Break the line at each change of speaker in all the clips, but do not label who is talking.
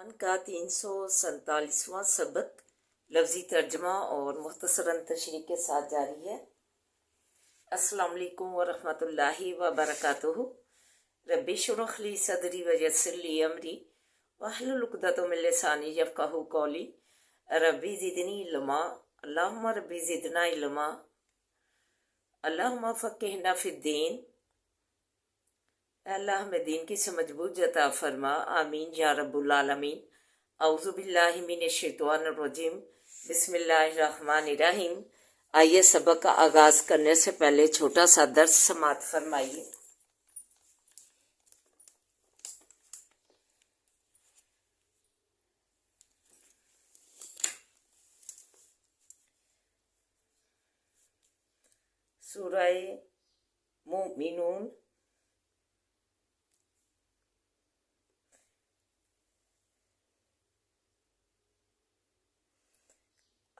कुरान का 347वां सबक लफ्ज़ी तर्जमा और मुख्तसरन तशरीह के साथ जारी है। अस्सलाम वालेकुम व रहमतुल्लाहि व बरकातुहू। रब्बि शुरह ली सदरी व यस्सिर ली अमरी वहलुल उक़दतम मिन लिसानी यफ़क़हू क़ौली। रब्बी ज़िदनी इल्मा, अल्लाहुम्मा रब्बी ज़िदना इल्मा, अल्लाहुम्मा फ़क़्क़िहना फ़िद्दीन। अल्लाह हमें दीन की समझ बूझ अता फरमा, आमीन या रब्बुल आलमीन। औज़ु बिल्लाहि मिनश शैतानिर रजीम, बिस्मिल्लाहिर रहमानिर रहीम। आइए सबक का आगाज करने से पहले छोटा सा दर्स समाअत फरमाइए। सूरह मुमिनून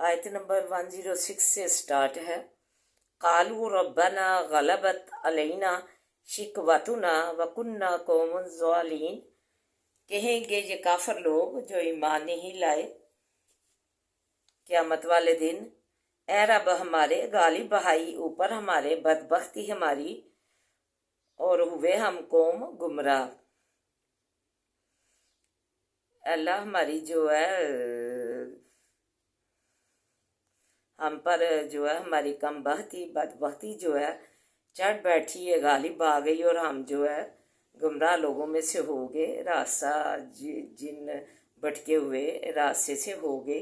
आयत नंबर 106 से स्टार्ट है। कालू रब्बना गलबत अलैना शिकवतुना व कुन्ना कौमुन ज़ालिमीन। कहेंगे ये काफिर लोग जो ईमान नहीं लाए क़यामत वाले दिन, ऐ रब हमारे गालिब बहाई ऊपर हमारे बदबख्ती हमारी और हुए हम कौम गुमराह। अल्लाह हमारी जो है हम पर जो है हमारी कम बख्ती बदबख्ती जो है चढ़ बैठी है, गालिब आ गई और हम जो है गुमराह लोगों में से हो गए, रास्ता जिन भटके हुए रास्ते से हो गए।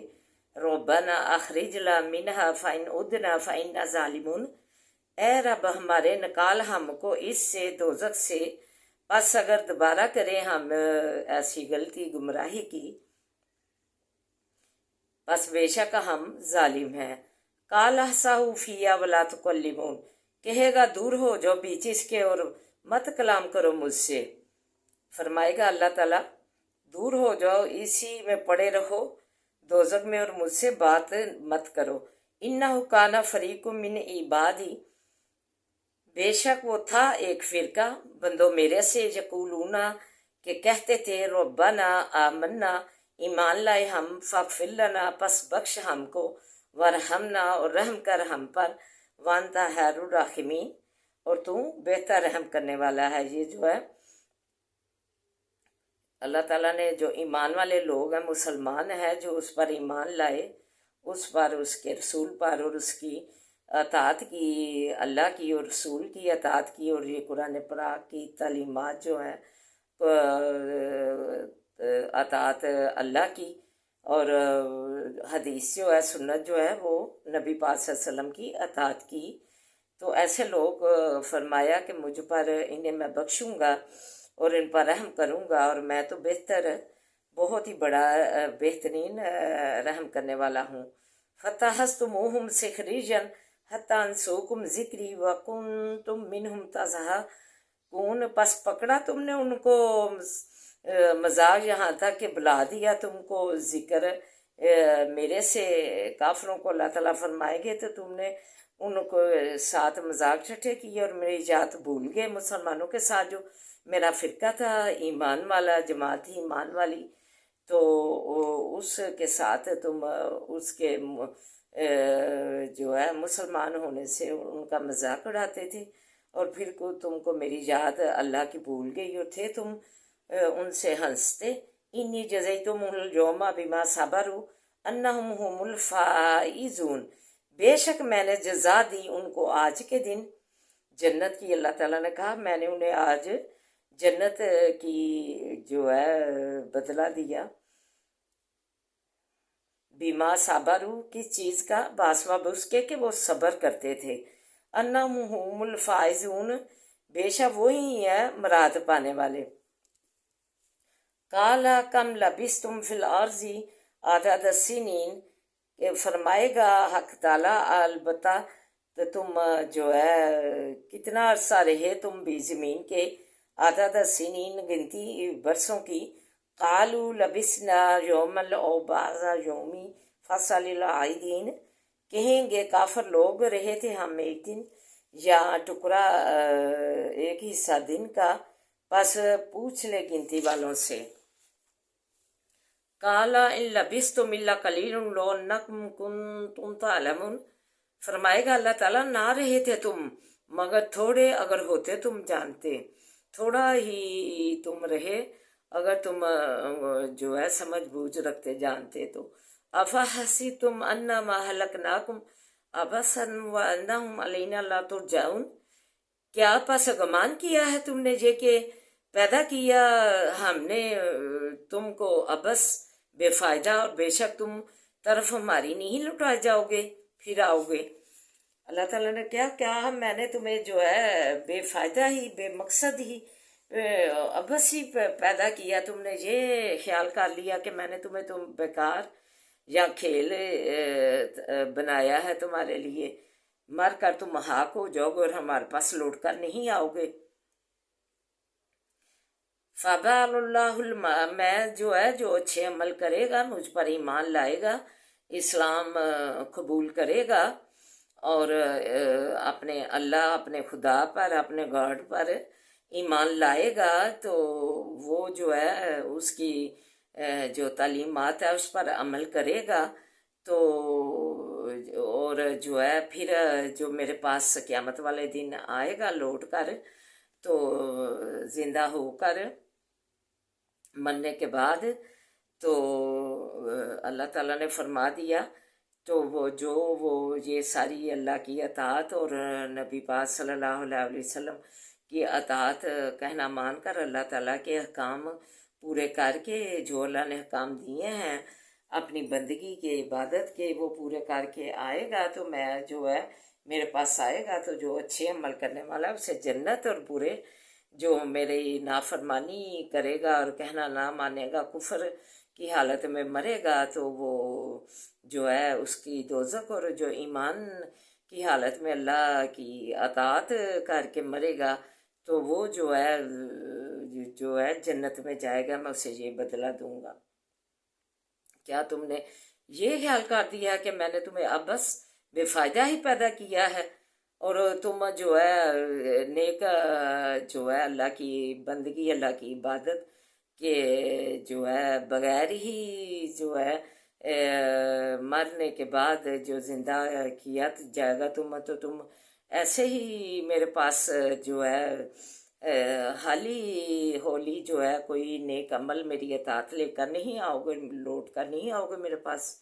रब्बना अखरिजना मिनहा फ़इन उदना फ़इन्ना ज़ालिमून। ए रब हमारे निकाल हमको इससे दोज़ख से, बस अगर दोबारा करें हम ऐसी गलती गुमराही की, बस बेशक हम जालिम हैं। काला साऊफिया वला तुकल्लिमून। कहेगा दूर हो जाओ बीच इसके और मत कलाम करो मुझसे। फरमाएगा अल्लाह ताला दूर हो जाओ, इसी में पड़े रहो दोज़ख में और मुझसे बात मत करो। इन्नहु काना फरीकुम मिन इबादी। बेशक वो था एक फिरका बंदो मेरे से, यकूलूना के कहते थे, रब्बना आमन्ना ईमान लाए हम, फ़ग़फ़िर लना पस बख्श हमको, वरहमना और रहम कर हम पर, वांता खैरुर राहिमीन और तू बेहतर रहम करने वाला है। ये जो है अल्लाह ताला ने जो ईमान वाले लोग हैं, मुसलमान हैं, जो उस पर ईमान लाए, उस पर, उसके रसूल पर और उसकी अतात की, अल्लाह की और रसूल की अतात की, और ये कुरान पाक की तालीमात जो हैं अतात अल्लाह की, और हदीस जो है, सुन्नत जो है वो नबी पाक सल्लल्लाहु अलैहि वसल्लम की अतात की। तो ऐसे लोग फरमाया कि मुझ पर इन्हें मैं बख्शूँगा और इन पर रहम करूँगा, और मैं तो बेहतर, बहुत ही बड़ा बेहतरीन रहम करने वाला हूँ। फ़तहस्तुमूहुम सिखरिजन हत्ता अंसूकुम ज़िक्री व कुन्तुम मिनहुम तज़हकून। पस पकड़ा तुमने उनको मजाक यहाँ तक कि बुला दिया तुमको ज़िक्र मेरे से। काफिरों को अल्लाह ताला फरमाएंगे तो तुमने उनको साथ मजाक ठट्ठे किए और मेरी जात भूल गए। मुसलमानों के साथ जो मेरा फ़िरका था, ईमान वाला जमात थी ईमान वाली, तो उसके साथ तुम उसके जो है मुसलमान होने से उनका मजाक उड़ाते थे, और फिर को तुमको मेरी याद अल्लाह की भूल गई और थे तुम उनसे हंसते। इन्नी जज़ैतुमुल यौमा बिमा सबरू अन्नहुम हुमुल फाइजून। बेशक मैंने जजा दी उनको आज के दिन जन्नत की। अल्लाह ताला ने कहा मैंने उन्हें आज जन्नत की जो है बदला दिया। बीमा साबरू किस चीज़ का, बासबाब उसके कि वो सब्र करते थे। अन्नहुमुल फाइजून बेशक वही है मुराद पाने वाले। काला कम लबिस्तुम फिल अर्ज़ी आदद सिनीन। के फरमाएगा हक ताला अलबत्ता तो तुम जो है कितना अरसा रहे तुम भी ज़मीन के, आदद सिनीन गिनती बरसों की। कालू लबिसना यौमल औ बाज़ा यौमी फसलिल आइदीन। कहेंगे काफिर लोग रहे थे हम एक दिन या टुकड़ा एक हिस्सा दिन का, बस पूछ ले गिनती वालों से। काला इन लबिस्तुम इल्ला कलीलुन लो अन्नकुम कुंतुम तालमुन, फरमाएगा अल्लाह ताला, ना रहे थे तुम मगर थोड़े, अगर होते तुम जानते, थोड़ा ही तुम रहे अगर तुम जो है समझ बूझ रखते जानते तो। अफा हसी तुम अन्ना मा हलकनाकुम अबसन व अन्नहुम अलैना ला तुरजाउन, क्या पस गुमान किया है तुमने ये कि पैदा किया हमने तुमको अबस बेफायदा, और बेशक तुम तरफ हमारी नहीं लुटाए जाओगे फिर आओगे। अल्लाह ताला ने क्या क्या मैंने तुम्हें जो है बेफायदा ही बेमकसद ही अबस ही पैदा किया, तुमने ये ख्याल कर लिया कि मैंने तुम्हें तुम बेकार या खेल बनाया है तुम्हारे लिए, मर कर तुम हाक हो जाओगे और हमारे पास लौट कर नहीं आओगे। फ़बालुल्लाहुल मैं जो है, जो अच्छे अमल करेगा, मुझ पर ईमान लाएगा, इस्लाम कबूल करेगा और अपने अल्लाह, अपने खुदा पर, अपने गॉड पर ईमान लाएगा, तो वो जो है उसकी जो तालीमात है उस पर अमल करेगा, तो और जो है फिर जो मेरे पास क़यामत वाले दिन आएगा लौट कर, तो ज़िंदा होकर मरने के बाद, तो अल्लाह ताला ने फरमा दिया, तो वो ये सारी अल्लाह की अतात और नबी पाक सल्लल्लाहु अलैहि वसल्लम की अतात कहना मान कर, अल्लाह ताला के अहकाम पूरे करके, जो अल्लाह ने अहकाम दिए हैं अपनी बंदगी के, इबादत के, वो पूरे करके आएगा, तो मैं जो है मेरे पास आएगा, तो जो अच्छे अमल करने वाला है उसे जन्नत, और बुरे जो मेरी नाफरमानी करेगा और कहना ना मानेगा, कुफर की हालत में मरेगा, तो वो जो है उसकी दोज़ख, और जो ईमान की हालत में अल्लाह की अतात करके मरेगा, तो वो जो है जन्नत में जाएगा, मैं उसे ये बदला दूंगा। क्या तुमने ये ख्याल कर दिया कि मैंने तुम्हें अब बस बेफायदा ही पैदा किया है, और तुम जो है नेक जो है अल्लाह की बंदगी, अल्लाह की इबादत के जो है बगैर ही जो है मरने के बाद जो जिंदा किया जाएगा तुम, तो तुम ऐसे ही मेरे पास जो है हाली होली जो है कोई नेक अमल मेरी अतात लेकर नहीं आओगे, लौट कर नहीं आओगे मेरे पास,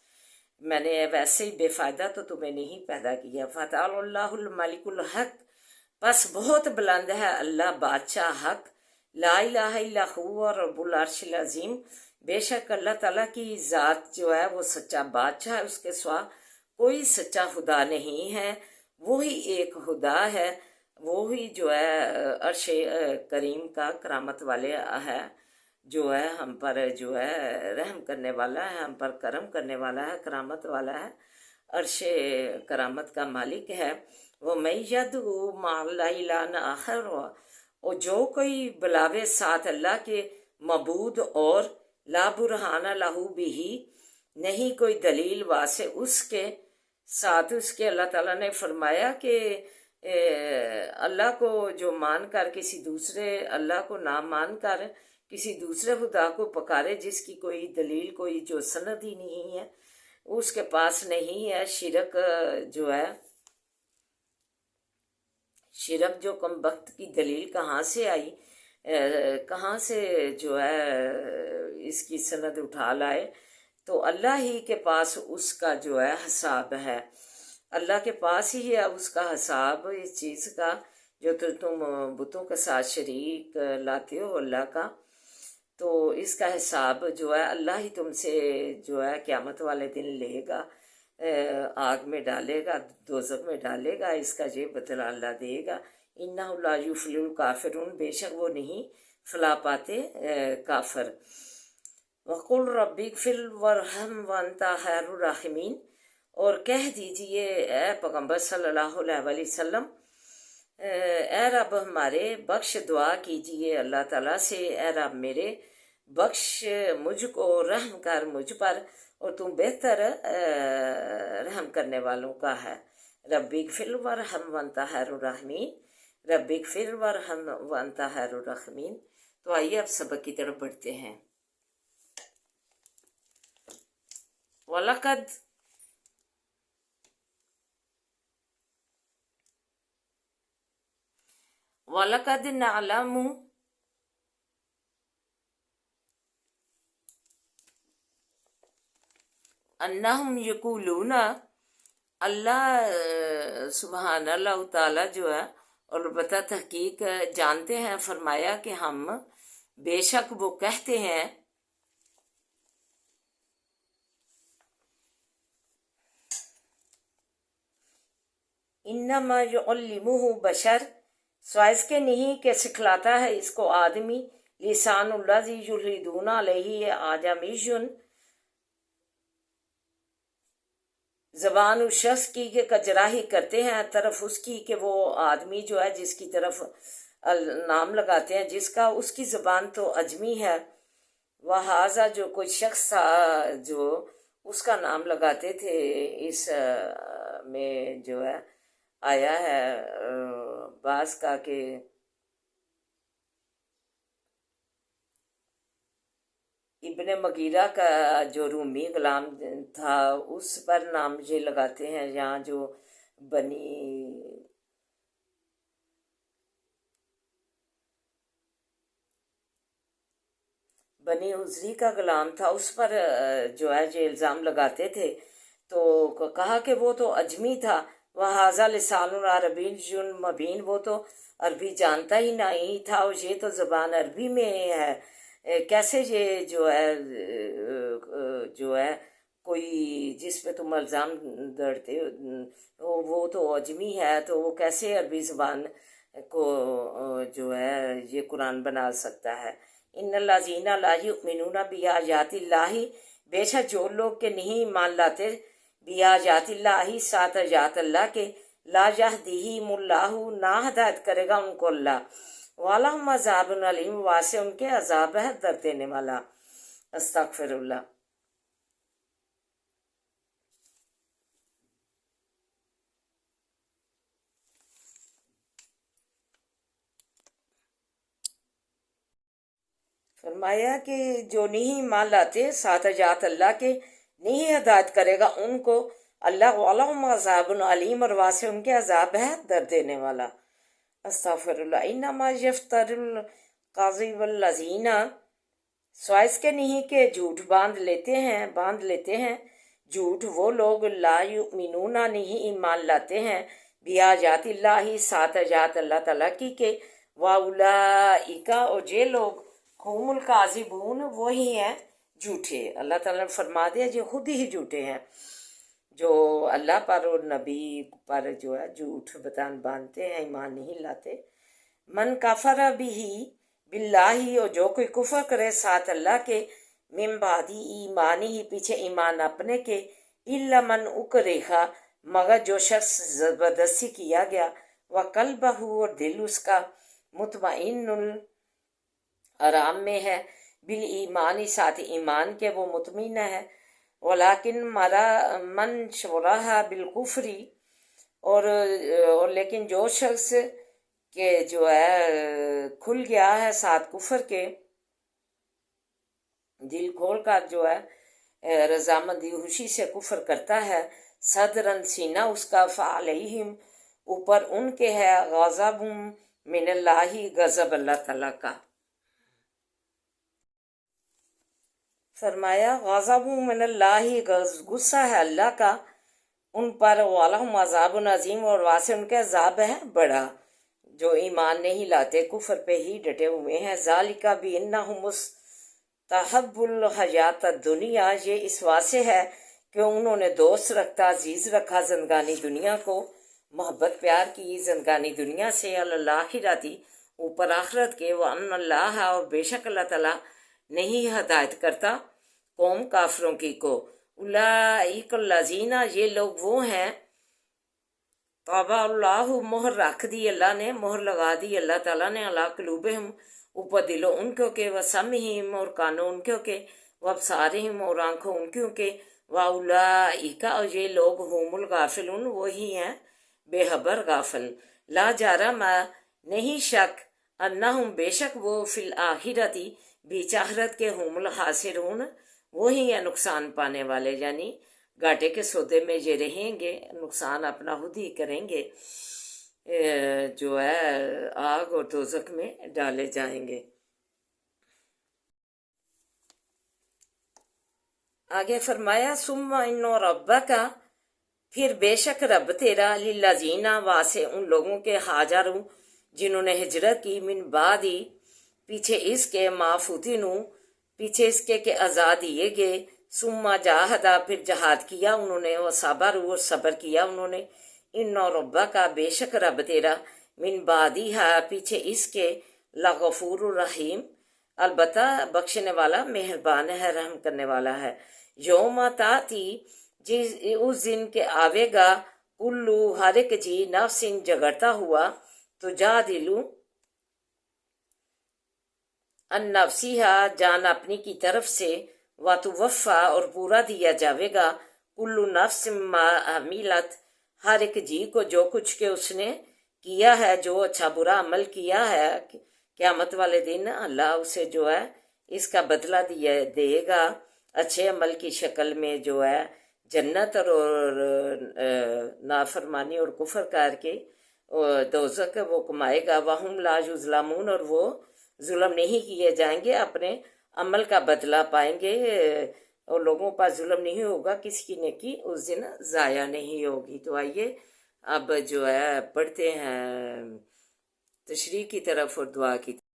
मैंने वैसे ही बेफायदा तो तुम्हें नहीं पैदा किया। फ़ताअल्लाहुल मलिकुल हक, बस बहुत बुलंद है अल्लाह बादशाह हक, ला इलाहा इल्ला हुवा रब्बुल अर्शिल अज़ीम, बेशक अल्लाह ताला की ज़ात जो है वो सच्चा बादशाह है, उसके सिवा कोई सच्चा खुदा नहीं है, वो ही एक खुदा है, वो ही जो है अर्श करीम का करामत वाले है, जो है हम पर जो है रहम करने वाला है, हम पर करम करने वाला है, करामत वाला है, अर्श करामत का मालिक है। वो मैं यदू मालान आखिर, और जो कोई बुलावे साथ अल्लाह के मबूद और ला बुरहाना लहू बिही, नहीं कोई दलील वासे उसके साथ, उसके अल्लाह ताला ने फरमाया कि अल्लाह को जो मान कर किसी दूसरे अल्लाह को ना मान कर किसी दूसरे खुदा को पकारे, जिसकी कोई दलील, कोई जो सनद ही नहीं है उसके पास नहीं है, शिरक जो है, शिरक जो कम वक्त की दलील कहाँ से आई, कहाँ से जो है इसकी सनद उठा लाए, तो अल्लाह ही के पास उसका जो है हिसाब है, अल्लाह के पास ही है उसका हिसाब इस चीज़ का जो तुम बुतों के साथ शरीक लाते हो अल्लाह का, तो इसका हिसाब जो है अल्लाह ही तुमसे जो है क़यामत वाले दिन लेगा, आग में डालेगा, दोज़ख में डालेगा, इसका ये बदला अल्लाह देगा। इन्नहु ला युफ्लिहुल काफिरून, बेशक वो नहीं फला पाते काफिर। वक़ुल रब्बिग़फिर वरहम वअन्ता खैरुर राहिमीन, और कह दीजिए ए पैगम्बर सल्लल्लाहु अलैहि वसल्लम, ए रब हमारे बख्श, दुआ कीजिए अल्लाह ताला से, ए रब मेरे बख्श मुझको, रहम कर मुझ पर, और तुम बेहतर रहम करने वालों का है। रब्बिग़फिर वरहम वअन्ता खैरुर राहिमीन, रब्बिग़फिर वरहम वअन्ता खैरुर राहिमीन। तो आइए अब सबक की तरफ बढ़ते हैं। वलकद वलकद नअलमु अन्नहुम यकूलूना, अल्लाह सुबहान अल्लाह ताला जो है और अलबत्ता तहकीक जानते हैं, फरमाया कि हम बेशक वो कहते हैं इन्नमा युअल्लिमुहु बशर, स्वाइस के नहीं के सिखलाता है इसको आदमी, लिसानुल्लाज़ी युल्हिदूना अलैहि आजमीयुन, ज़बान उस शख्स की के कजराही करते हैं तरफ उसकी कि वो आदमी जो है जिसकी तरफ नाम लगाते हैं जिसका, उसकी ज़बान तो अजमी है। वह हाजा जो कोई शख्स था जो उसका नाम लगाते थे, इस में जो है आया है बास का कि इब्ने मगीरा का जो रूमी गुलाम था उस पर नाम ये लगाते हैं। यहाँ जो बनी उजरी का गुलाम था उस पर जो है ये इल्ज़ाम लगाते थे, तो कहा कि वो तो अजमी था। वह हाजा लिसानुल अरबियुन मुबीन, वो तो अरबी जानता ही नहीं था और ये तो ज़बान अरबी में है, कैसे ये जो है कोई जिस पे तुम इल्ज़ाम दड़ते हो वो तो अजमी है, तो वो कैसे अरबी ज़बान को जो है ये कुरान बना सकता है। इन्नल्लाज़ीना ला युमिनूना बिआयातिल्लाहि, बेशक जो लोग के नहीं मान लाते बिआयातिल्लाहि साथ आयात अल्लाह के, ला यहदीहिमुल्लाहु, ना हदायत करेगा उनको अल्लाह, वालहुम अज़ाबुन अलीम, वासे उनके अजाब है दर्द देने वाला। अस्तगफिरुल्लाह। फरमाया कि जो नहीं मान लाते साथ जात अल्लाह के, नहीं हदायत करेगा उनको अल्लाह, वालहुम अज़ाबुन अलीम, और वासे उनके अजाब है दर्द देने वाला। अस्तगफिरुल्लाह। इन्नमा यफ्तरुल काज़िब वल्लज़ीना, स्वाइस के नहीं के झूठ बांध लेते हैं झूठ वो लोग, ला युमिनूना, नहीं ईमान लाते हैं, बिआयातिल्लाहि, साथ आयात अल्लाह ताला की के, वाउलाइका, और जे लोग, हुमुल काज़िबून, वही हैं झूठे। अल्लाह ताला ने फरमा दिया जो खुद ही झूठे हैं, जो अल्लाह पर और नबी पर जो है झूठ बतान बांधते हैं, ईमान नहीं लाते। मन काफरा बिही बिल्लाही, और जो कोई कुफर करे साथ अल्लाह के, मिन बादी ईमानी ही, पीछे ईमान अपने के, इल्ला मन उकरेहा, मगर जो शख्स ज़बरदस्ती किया गया, व कल्बहू, और दिल उसका, मुतमइन्नुल, आराम में है, बिल ईमानी, साथ ईमान के वो मुतमिन है, वलाकिन मरा मन शराहा बिल कुफरी, और लेकिन जो शख्स के जो है खुल गया है साथ कुफर के, दिल खोल कर जो है रजामंदी खुशी से कुफर करता है, सदरन, सीना उसका, फ़अलैहिम, ऊपर उनके है, गज़बुम मिनल्लाहि, गज़ब अल्लाह ताला का। फरमाया गज़बुम मिनल्लाहि, गुस्सा है अल्लाह का उन पर, वालहुम अज़ाबुन अज़ीम, और वासे उनके अजाब है बड़ा, जो ईमान नहीं लाते, कुफर पे ही डटे हुए हैं। ज़ालिका बिअन्नहुम मुस्तहब्बुल हयात दुनिया, ये इस वासे है कि उन्होंने दोस्त रखा, अजीज रखा ज़िंदगानी दुनिया को, मोहब्बत प्यार की ज़िंदगानी दुनिया से, अल आखिरती, ऊपर आखिरत के, व अन्नल्लाह, और बेशक अल्लाह ताला नहीं हदायत करता कौम काफरों की को। उलाइकल्लज़ीना, ये लोग वो हैं, तबाअल्लाहु, मोहर रख दी अल्लाह ने, मोहर लगा दी अल्लाह ताला ने, अला कुलूबिहिम, ऊपर दिलों उनके के, व समहिम, और कानों उनके के, व अब्सारिहिम, और आंखों उनके के, व उलाइका, और ये लोग हुमुल गाफिलून, वही हैं बेहबर गाफिल। ला जारम, नहीं शक, अन्नहुम, बेशक वो, फिल आखिरती, बीच आखिरत के, हुमुल हासिरून, وہی ہیں نقصان پانے والے، یعنی گھاٹے کے سودے میں یہ رہیں گے، نقصان اپنا خود ہی کریں گے، جو ہے آگ اور دوزخ میں ڈالے جائیں گے۔ آگے فرمایا ثم ان ربک، پھر بے شک رب تیرا للذین، واسے ان لوگوں کے ہاجروا جنہوں نے ہجرت کی، من بعدی پیچھے اس کے، ما فتنوا پیچھے اس کے کہ آزاد دیے گئے، ثم جاہدا پھر جہاد کیا انہوں نے، وصبروا اور صبر کیا انہوں نے، ان ربک بے شک رب تیرا، من بعدیہا پیچھے اس کے، لغفور الرحیم البتہ بخشنے والا مہربان ہے، رحم کرنے والا ہے۔ یوم تاتی اس دن کے آوے گا، کلو ہر ایک جی، نفس جگڑتا ہوا، تو جادلو ان نفسیہا جان اپنی کی طرف سے، وتوفا اور پورا دیا جاوے گا، کلو نفس ما عملت ہر ایک جی کو جو کچھ کہ اس نے کیا ہے، جو اچھا برا عمل کیا ہے، قیامت والے دن اللہ اسے جو ہے اس کا بدلہ دے گا، اچھے عمل کی شکل میں جو ہے جنت، اور نافرمانی اور کفر کر کے دوزخ وہ کمائے گا، وہم لا یظلمون اور وہ ظلم نہیں کیے جائیں گے، اپنے عمل کا بدلہ پائیں گے، اور لوگوں پر ظلم نہیں ہوگا، کسی کی نیکی اس دن ضائع نہیں ہوگی۔ تو آئیے اب جو ہے پڑھتے ہیں تشریح کی طرف اور دعا کی طرف۔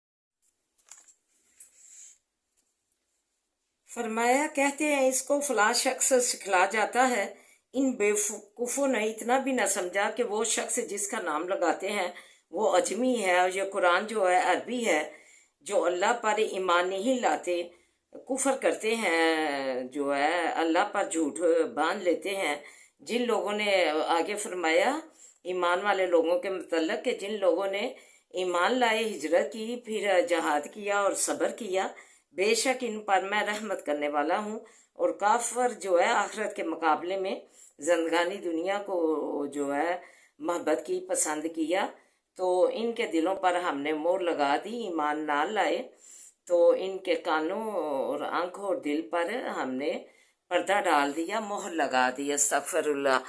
فرمایا کہتے ہیں اس کو فلاں شخص سکھلا جاتا ہے، ان بیوقوفوں نے اتنا بھی نہ سمجھا کہ وہ شخص جس کا نام لگاتے ہیں وہ اجمی ہے، اور یہ قرآن جو ہے عربی ہے، جو اللہ پر ایمان نہیں لاتے، کفر کرتے ہیں، جو ہے اللہ پر جھوٹ باندھ لیتے ہیں، جن لوگوں نے آگے فرمایا ایمان والے لوگوں کے متعلق کہ جن لوگوں نے ایمان لائے، ہجرت کی، پھر جہاد کیا اور صبر کیا، بے شک ان پر میں رحمت کرنے والا ہوں، اور کافر جو ہے آخرت کے مقابلے میں زندگانی دنیا کو جو ہے محبت کی، پسند کیا، تو ان کے دلوں پر ہم نے مہر لگا دی، ایمان نہ لائے، تو ان کے کانوں اور آنکھوں اور دل پر ہم نے پردہ ڈال دیا، مہر لگا دی۔ استغفر اللہ،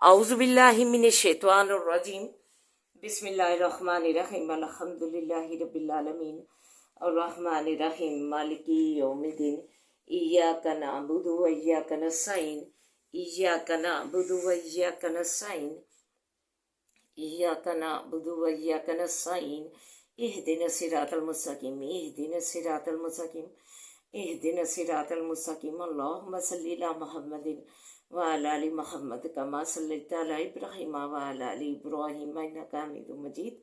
اعوذ باللہ من الشیطان الرجیم، بسم اللہ الرحمن الرحیم، الحمد للہ رب العالمین، الرحمن الرحیم، مالکی یوم الدین، ایاک نعبد و ایاک نستعین، ایاک نعبد و ایاک نستعین، ایاک نعبد و ایاک نستعین، اہدنا الصراط المستقیم، اہدنا الصراط المستقیم، اہدنا الصراط المستقیم، اللہم صلی علی محمد وعلی آل محمد کما صلیت علی ابراہیم وعلی آل ابراہیم انک حمید مجید،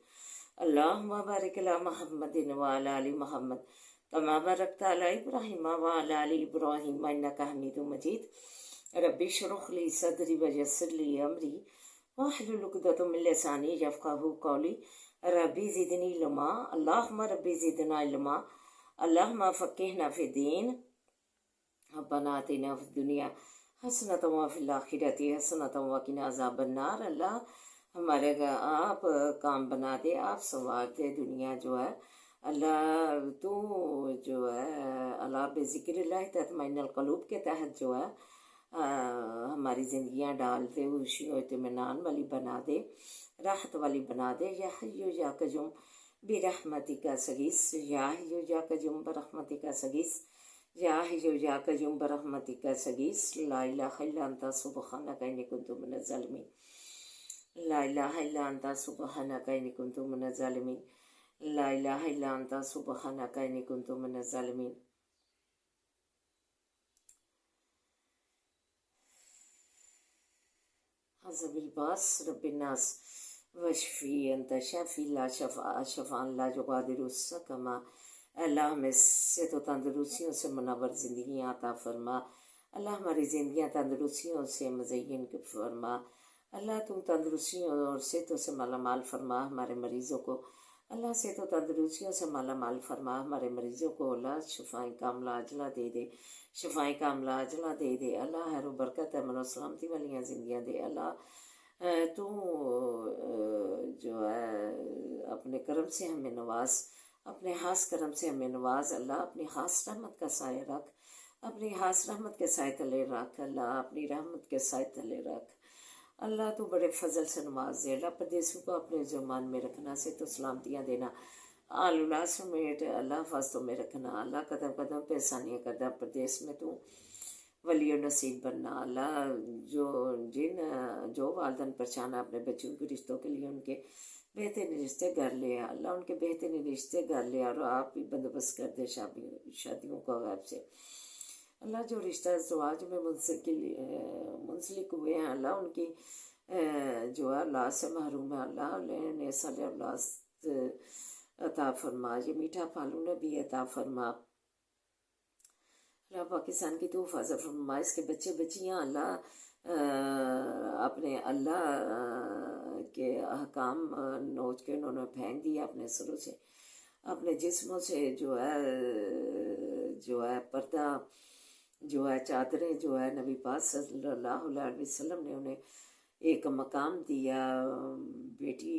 اللہم بارک علی محمد وعلی آل محمد کما بارکت علی ابراہیم وعلی آل ابراہیم انک حمید مجید، رب اشرح لی صدری ویسر لی امری واحلل عقدۃ من لسانی یفقہوا قولی، ربی زدنی علما، اللہم ربی زدنا علما، اللہم فقہنا فی الدین، ربنا آتنا فی الدنیا حسنۃ وفی الآخرۃ حسنۃ وقنا عذاب النار۔ اللہ ہمارے آپ کام بنا دے، آپ سنوار دے، دنیا جو ہے اللہ تو جو ہے اللہ بذکر اللہ تطمئن القلوب کے تحت جو ہے ہماری زندگیاں ڈال دے، خوشی و اطمینان والی بنا دے، راحت والی بنا دے، یا حیو یا قیوم برحمتک استغیث، یا حیو یا قیوم برحمتک استغیث، یا حیو یا قیوم برحمتک استغیث، لا الہ الا انت سبحانک انی کنت من الظالمین، لا الہ الا انت سبحانک انی کنت من الظالمین، لا الہ الا انت سبحانک انی کنت من الظالمین۔ حسب الباس رب الناس وشفی انت شافی لا شفاء شفاء لا یغادر سقما، اللہ ہمیں صحت و تندرستیوں سے منور زندگیاں عطا فرما، اللہ ہماری زندگیاں تندرستیوں سے مزین فرما، اللہ تو تندرستیوں اور صحتوں سے مالا مال فرما ہمارے مریضوں کو، اللہ صحت و تندرستیوں سے مالا مال فرما ہمارے مریضوں کو، اللہ شفائیں کاملہ عاجلہ دے دے، شفائیں کاملہ عاجلہ دے دے، اللہ خیر و برکت امن و سلامتی والیاں زندگیاں دے، اللہ تو جو ہے اپنے کرم سے ہمیں نواز، اپنے خاص کرم سے ہمیں نواز، اللہ اپنی خاص رحمت کا سایہ رکھ، اپنی خاص رحمت کے سائے تلے رکھ اللہ، اپنی رحمت کے سائے تلے رکھ اللہ، تو بڑے فضل سے نواز دے اللہ، پردیسوں کو اپنے زمان میں رکھنا، سے تو سلامتیاں دینا، آل اللہ سمیت اللہ حفاظتوں میں رکھنا اللہ، قدم قدم پہ آسانیاں کرنا، پردیس میں تو ولی و نصیب بننا اللہ، جو والدین پریشان ہیں اپنے بچوں کے رشتوں کے لیے، ان کے بہترین رشتے گھر لے اللہ، ان کے بہترین رشتے گھر لے، اور آپ بھی بندوبست کر دے شادیوں کا غیب سے اللہ، جو رشتہ زواج میں منسلک ہوئے ہیں اللہ، ان کی جو ہے اولاد سے محروم ہے اللہ، انہیں صالح اولاد عطا فرما، یہ میٹھا پھل انہیں بھی عطا فرما اللہ، پاکستان کی تو حفاظت فرما، اس کے بچے بچیاں اللہ اپنے اللہ کے احکام نوچ کے انہوں نے پھینک دیا اپنے سروں سے، اپنے جسموں سے جو ہے پردہ، جو ہے چادریں، جو ہے نبی پاک صلی اللہ علیہ وسلم نے انہیں ایک مقام دیا، بیٹی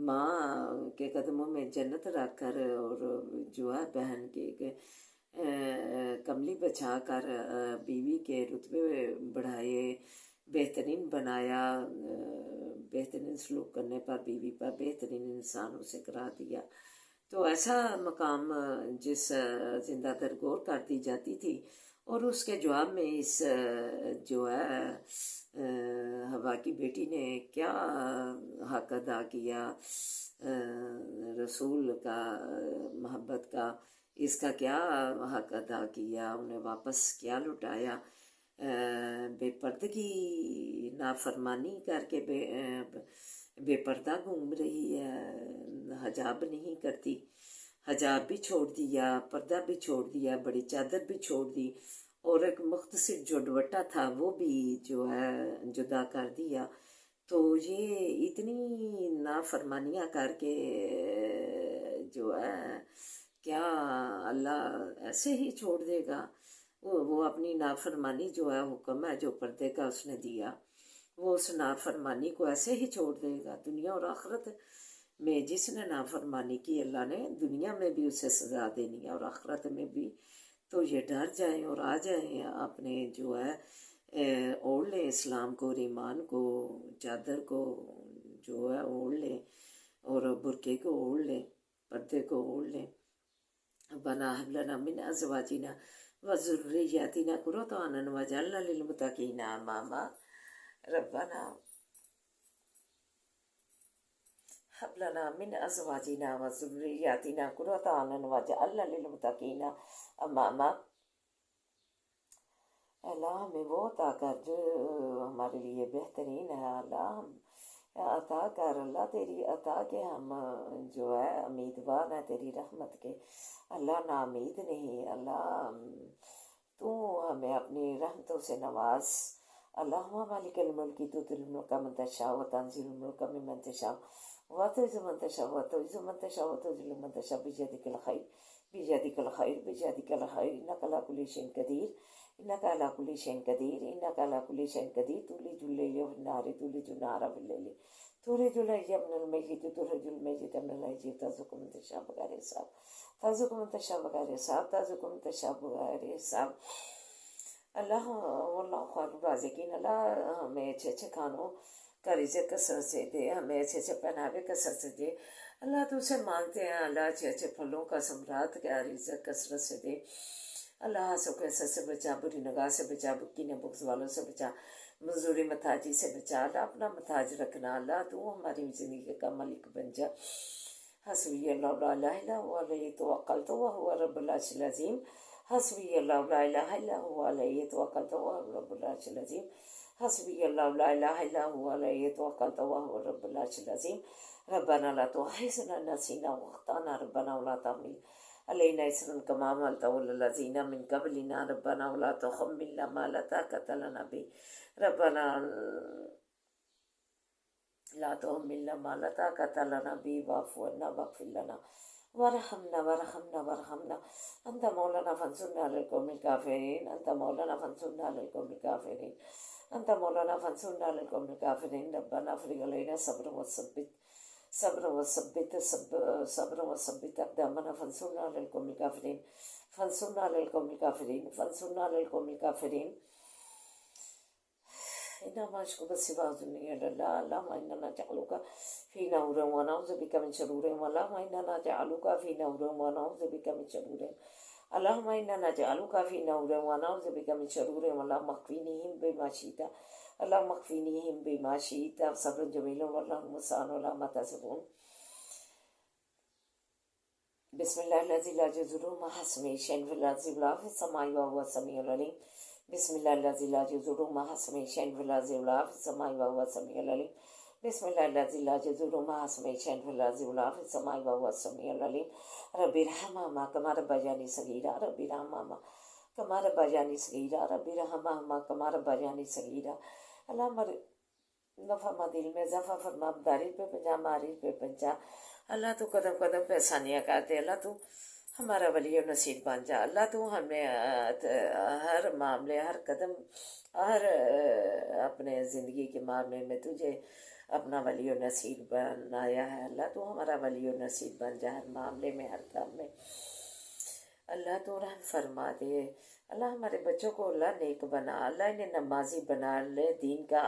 ماں کے قدموں میں جنت رکھ کر، اور جو ہے بہن کے کملی بچھا کر بیوی کے رتبے بڑھائے، بہترین بنایا، بہترین سلوک کرنے پر بیوی پر بہترین انسان اسے قرار دیا، تو ایسا مقام جس زندہ درگور کر دی جاتی تھی، اور اس کے جواب میں اس جو ہے حوا کی بیٹی نے کیا حق ادا کیا، رسول کا محبت کا، اس کا کیا حق ادا کیا، انہیں واپس کیا لٹایا، بے پردگی نافرمانی کر کے بے پردہ گھوم رہی ہے، حجاب نہیں کرتی، حجاب بھی چھوڑ دیا، پردہ بھی چھوڑ دیا، بڑی چادر بھی چھوڑ دی، اور ایک مختصر جو دوپٹہ تھا وہ بھی جو ہے جدا کر دیا، تو یہ اتنی نافرمانیاں کر کے جو ہے کیا اللہ ایسے ہی چھوڑ دے گا؟ وہ اپنی نافرمانی جو ہے حکم ہے جو پردے کا اس نے دیا، وہ اس نافرمانی کو ایسے ہی چھوڑ دے گا؟ دنیا اور آخرت میں جس نے نافرمانی کی اللہ نے دنیا میں بھی اسے سزا دینی ہے اور آخرت میں بھی، تو یہ ڈر جائیں اور آ جائیں، اپنے جو ہے اوڑھ لیں اسلام کو اور ایمان کو، چادر کو جو ہے اوڑھ لیں، اور برقعے کو اوڑھ لیں، پردے کو اوڑھ لیں، ربنا هب لنا من ازواجنا وذرياتنا قرة اعين واجعلنا للمتقين اماما ربنا هب لنا من ازواجنا وذرياتنا قرة اعين واجعلنا للمتقين اماما، اللہ ہمیں وہ عطا کر جو ہمارے لیے بہترین ہے اللہ، عطا کر اللہ تیری عطا کے ہم جو ہے امیدوار ہیں تیری رحمت کے اللہ، نا امید نہیں اللہ، تو ہمیں اپنی رحمتوں سے نواز اللہ، مالک الملک تؤتی الملک من تشاء وتنزل الملک ممن تشاء وتعز من تشاء وتعز من تشاء وتذل من تشاء بيدك الخير بيدك الخير بيدك الخير انك على كل شيء قدير انك على كل شيء قدير انك على كل شيء قدير تولج الليل في النهار تولج النهار في الليل تولج الحي من الميت تخرج الميت من الحي ترزق من تشاء بغير حساب ترزق من تشاء بغير حساب ترزق من تشاء بغير حساب اللہ، واللہ خیر الرازقین، اللہ ہمیں اچھے اچھے کھانوں کا رزق کثرت سے دے، ہمیں اچھے اچھے پہناوے کثرت سے دے اللہ، تو اسے مانگتے ہیں اللہ، اچھے اچھے پھلوں کا ثمرات کا رزق کثرت سے دے اللہ، حسد و حسد سے بچا، بری نگاہ سے بچا، کینے بغض والوں سے بچا، مزدوری محتاجی سے بچا اللہ، اپنا محتاج رکھنا اللہ، تو ہماری زندگی کا مالک بن جا، حسبی اللہ لا الہ الا هو علیہ توکلت وهو رب العرش العظیم، حسبی اللہ لا الہ الا هو علیہ توکلت وهو رب العرش العظیم، حسبی اللہ لا الہ الا هو علیہ توکلت وهو رب العرش العظیم، ربنا لا تؤاخذنا ان نسینا واخطانا ربنا ولا تحمل علينا إصرا كما حملته على الذين من قبلنا ربنا ولا تحملنا ما لا طاقة لنا به ربنا لا تحملنا ما لا طاقة لنا به واعف عنا واغفر لنا وارحمنا أنت مولانا فانصرنا على القوم الكافرين أنت مولانا فانصرنا على القوم الكافرين أنت مولانا فانصرنا على القوم الكافرين ربنا افرغ علينا صبر وثبت أقدامنا فانصرنا على القوم الكافرين فانصرنا علی القوم الکافرین فانصرنا علی القوم الکافرین إنما أشكو بس بعضني إلى الله اللهم إنا نجعلك في نور ونعوذ بك من شرور اللهم إنا نجعلك في نور ونعوذ بك من شرور اللهم إنا نجعلك في نور ونعوذ بك من شرور اللهم اكفنيهم بما شئت اللهم اكفنيهم بما شئت صبر جميل والله المستعان على ما تصفون بسم الله الذي لا يضر مع اسمه شيء في الأرض ولا في السماء وهو السميع العليم بسم الله الذي لا يضر مع اسمه شيء في الأرض ولا في السماء وهو السميع العليم بسم الله الذي لا يضر مع اسمه شيء في الأرض ولا في السماء وهو السميع العليم رب ارحمهما كما ربياني صغيرا رب ارحمهما كما ربياني صغيرا رب ارحمهما كما ربياني صغيرا اللهم نفع دل میں اضافہ فرما داری پہ پنجا ماری پہ پنجا اللہ تو قدم قدم پہ آسانیاں کر دے اللہ تو ہمارا ولی و نصیر بن جا اللہ تو ہمیں ہر معاملے ہر قدم ہر اپنے زندگی کے معاملے میں تجھے اپنا ولی و نصیر بنایا ہے اللہ تو ہمارا ولی و نصیر بن جا ہر معاملے میں ہر کام میں اللہ تو رحم فرما دے اللہ ہمارے بچوں کو اللہ نیک بنا اللہ انہیں نمازی بنا لے دین کا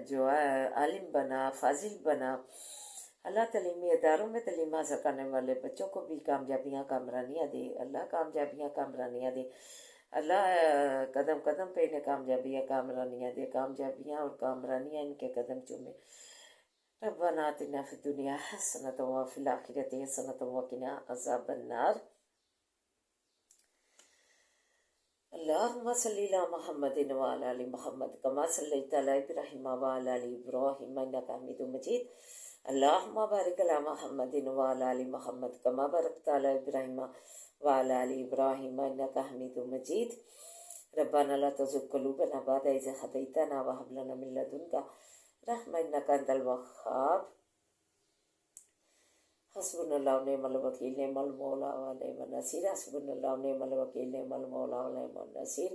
جو ہے عالم بنا فاضل بنا اللہ تعلیمی اداروں میں تعلیم حاصل کرنے والے بچوں کو بھی کامیابیاں کامرانیاں دے اللہ کامیابیاں کامرانیاں دے اللہ قدم قدم پہ انہیں کامیابیاں کامرانیاں دے کامیابیاں اور کامرانیاں ان کے قدم چومے ربنا آتنا فی الدنیا حسنۃ وفی الآخرۃ حسنۃ وقنا عذاب النار اللہم صلی علی محمد وعلی آل محمد کما صلیت علی ابراہیم وعلی آل ابراہیم انک حمید مجید اللہم بارک علی محمد وعلی آل محمد کما بارکت علی ابراہیم وعلی آل ابراہیم انک حمید مجید ربنا لا تزغ قلوبنا بعد إذ هديتنا وهب لنا من لدنك رحمة إنك أنت الوهاب حسبنا الله ونعم الوكيل نعم المولى ونعم النصير حسبنا الله ونعم الوكيل نعم المولى ونعم النصير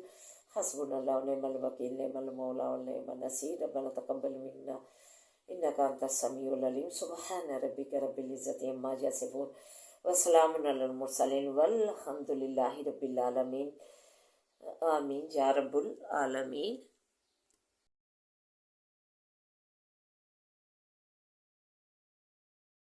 حسبنا الله ونعم الوكيل نعم المولى ونعم النصير ربنا تقبل منا إنك أنت السميع العليم سبحان ربك رب العزة عما يصفون وسلام على المرسلين والحمد لله رب العالمين آمين يا رب العالمين.